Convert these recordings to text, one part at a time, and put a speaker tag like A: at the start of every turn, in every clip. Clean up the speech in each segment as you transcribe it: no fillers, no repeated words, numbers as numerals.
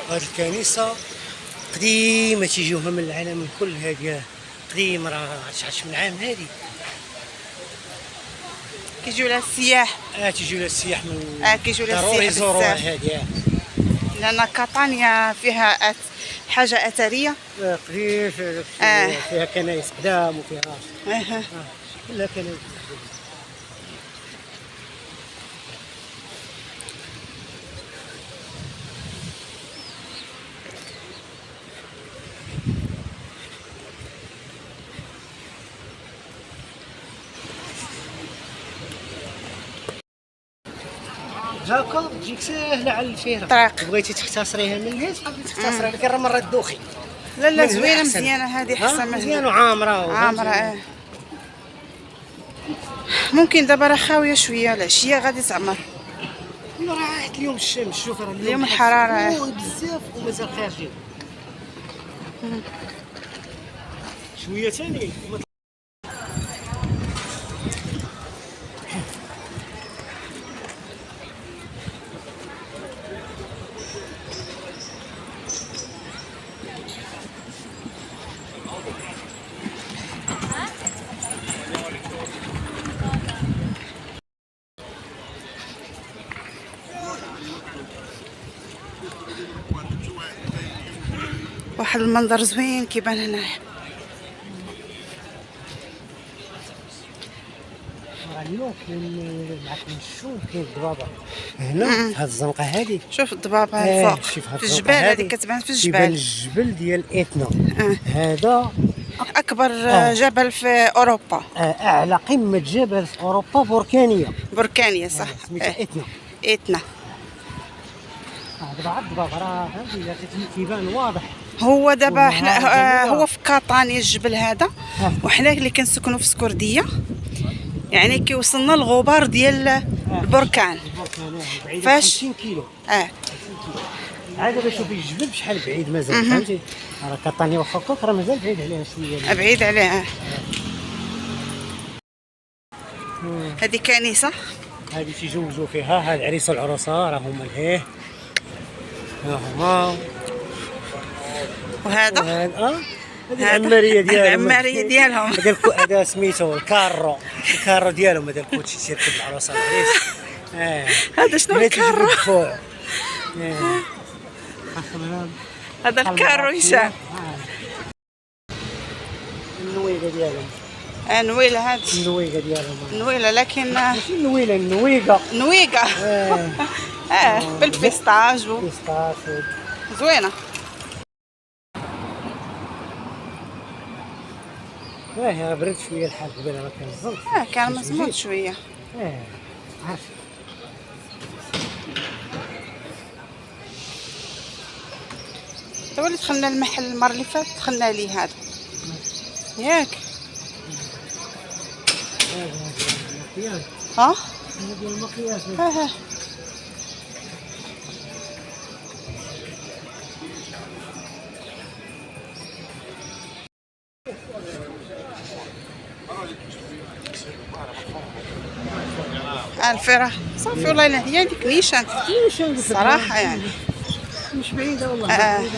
A: هذه الكنيسة قديمة، تيجيوها من العالم الكل. هذه قديمة، راه 10 من عام هذه.
B: كيجيو لها السياح.
A: تيجيو لها السياح من
B: كيجيو لها
A: ضروري
B: السياح
A: يزوروها
B: بزاف.
A: هذه.
B: لأن كاتانيا فيها حاجة أثرية.
A: قديم، فيها كنائس قدام وفيها كلها كنائس. هاكا تجيك ساهله على الفيره.
B: الطريق
A: بغيتي تختصريها من الهيت تقدري تختصريها، لكن راه مرات دوخي.
B: لا زوينه مزيانه هذه، احسن من
A: مزيانه وعامره.
B: عامره. ممكن دابا راه خاويه شويه، العشيه غادي تعمر.
A: لا راه عاد اليوم الشمس، شوف راه
B: اليوم الحراره
A: بزاف ومازال خارجين شويه ثاني.
B: واحد المنظر زوين كيبان هنايا.
A: اليوم كاين معكم الشوم، كاين الضبابه هنا في هاد الزنقه هذه.
B: شوف الضبابه فوق في الجبال، هذه كتبان في الجبال.
A: كيبان الجبل ديال إتنا. هذا
B: اكبر جبل في اوروبا.
A: اعلى قمه جبل في اوروبا بركانيه
B: صح.
A: سميتها إتنا.
B: إتنا
A: دابا عاد الضبابه راه فهمتي كيبان واضح.
B: هو دابا حنا هو في كاتانيا الجبل هذا، وحنا اللي كنسكنوا في سكرديه، يعني كيوصلنا الغبار ديال البركان.
A: فاش 50 كيلو.
B: عاد
A: دابا شوفي الجبل بشحال بعيد مازال، فهمتي. راه كاتانيا واخا هكاك راه مازال بعيد عليها شويه.
B: بعيد عليها. هذه كنيسه،
A: هذه تيجوزوا فيها هاد العريس والعروسه، راه هما لهيه، ها هما.
B: وهذا
A: هذه العماريه ديالهم. هذا سميتو الكارو ديالهم. هذا الكوتشي تيركب العروسه والعريس.
B: هذا شنو الكارو؟ هذا الكارو هشام.
A: النويقه ديالهم.
B: نويله. هذه
A: النويقه ديالهم.
B: نويله، لكن
A: ماشي النويله، النويقه.
B: بالبيستاج زوينه.
A: برد شويه الحال قبل ما كان الزنق.
B: كان مزموط شويه.
A: عارف.
B: تو اللي دخلنا المحل المره اللي فاتت دخلنا ليه هذا ياك.
A: هذا ديال المقياس.
B: الفرح صافي والله الا هي هذيك نيشان صراحه، يعني
A: مش بعيده والله.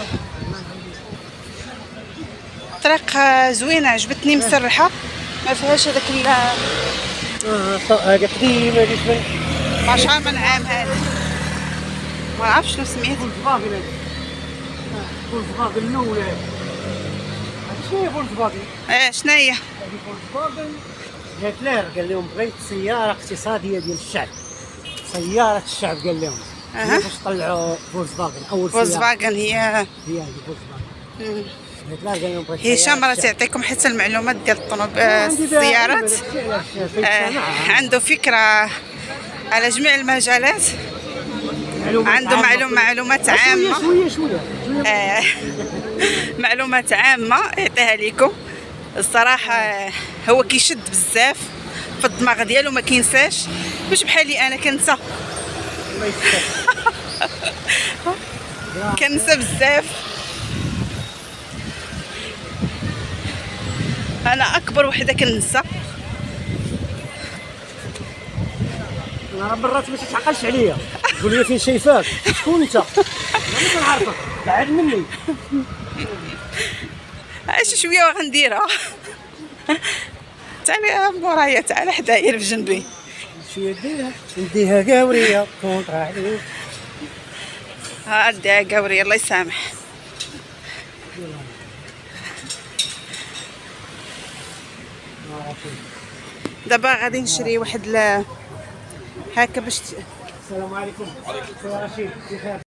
B: الطريق زوينه، عجبتني، مسرحه، ما فيهاش هذاك
A: هذه قديمه، هذه
B: ما شحال من عام هذه، ما عرفتش شنو سميتها.
A: فولكسفاغن الاولى. شنو هي فولكسفاغن؟
B: شنو هي؟
A: هذه فولكسفاغن هتلر قال لهم بغيت سياره اقتصاديه ديال الشعب، سياره الشعب قال لهم. باش طلعوا فولكسفاغن اول سياره.
B: فولكسفاغن هي
A: هذه فولكسفاغن.
B: هشام راه تعطيكم حتى المعلومات ديال السيارات. عنده فكره على جميع المجالات، عنده معلومات عامه. معلومات عامه يعطيها لكم. الصراحه هو كيشد بزاف في الدماغ ديالو، ما كينساش، مش بحالي انا كنسى. كنسى بزاف. انا اكبر وحده كنسى.
A: انا راه برات ما تتعقلش عليا، تقول لي فين شايفاك، شكون انت؟ انا كنعرفك، بعد مني.
B: شي شويه وغنديرها. تعالي مورايا، تعالي حدايا في جنبي.
A: شويه ديرها نديها قاوريه كونطرا عليك.
B: ديها قاوريه الله يسامح. دابا غادي نشري واحد هكا باش
A: السلام عليكم. وعليكم السلام. رشيد كيفك؟